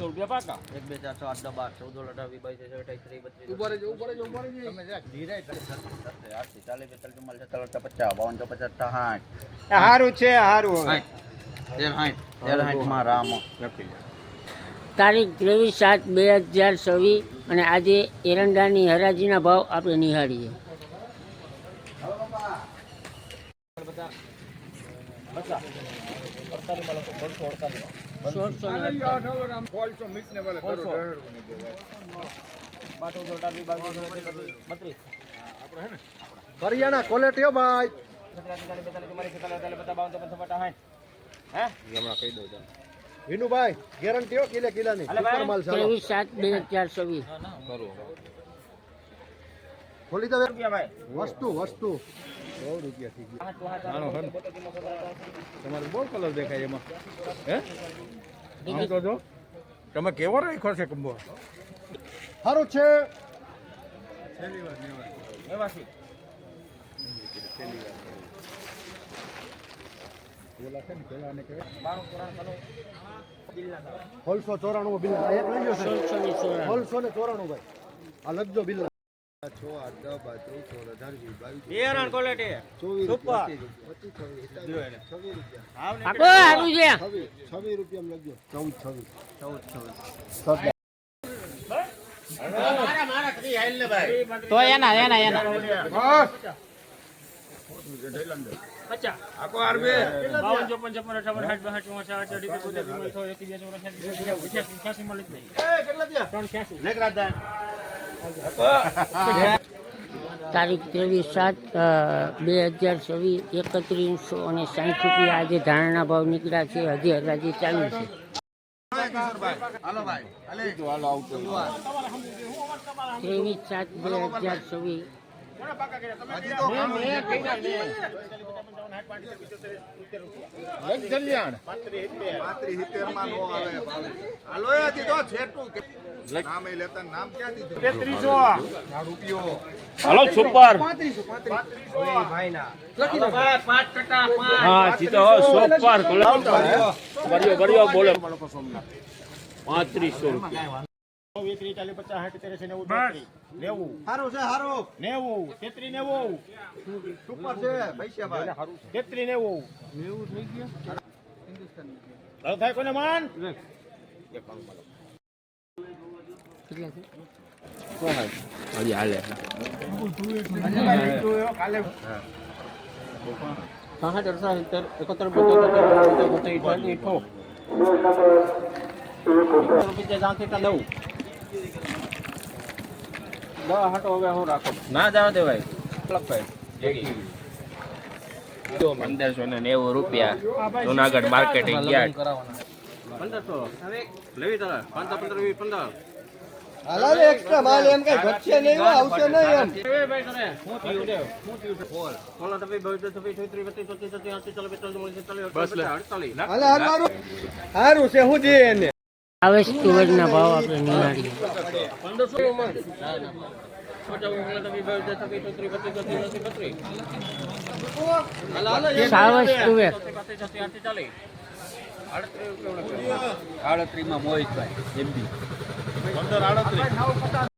રૂપિયા પાકા 1 2 4 6 8 10 12 14 18 20 22 23 ઉપર જ ઉપર જ ઉપર જ તમે જા ધીરે 40 45 50 હારું છે હારું હવે 60 માં રામ તારીખ 23/7/2024 અને આજે એરંડાની હરાજીના ભાવ આપણે નિહાળીએ. હરિયાણા ક્વોલિટી હો ભાઈ વિનુભાઈ ગેરંટી હો કિલ્લાની માલ ચાલો 23/7/2024 ખોલી દે વસ્તુ 100 રૂપિયા થઈ ગયું તમારે બહુ કલર દેખાય એમાં હે આમ તો જો તમે કેવો રાખ્યો છે કંબો સારું છે હોલસો 94 બિલ એક લઈ ગયો છે 1694 ભાઈ આ લખજો બિલ 6 8 10 12 13 14 26 રૂપિયા લખજો 14 તો એના આકો આરબે 52 55 58 58 તારીખ 23/7/2024 3160 રૂપિયા આજે ધાણાના ભાવ નીકળ્યા છે. હજી હરાજી ચાલુ છે. હાલો ભાઈ હાલો આવતો 23/7/2024 હાલો સુપર હા જીતો સુપર બરિયો બોલે 3500 રૂપિયા ના જાવ દે ભાઈ 1590 રૂપિયા જુનાગઢ માર્કેટિંગ યાર્ડ 1500 લેવી તારા 515 15 હાલ એક્સ્ટ્રા માલ એમ કઈ ઘટશે નહીં આવશે નહીં એમ હું થયું દે હું થયું બોલ કોલા તપી બહુ તપી 33 હારું છે હું જે એને આવે સ્ટોરેજના ભાવ આપણે નિહાળીએ. 38 માં મોહિતભાઈ એમબી 1538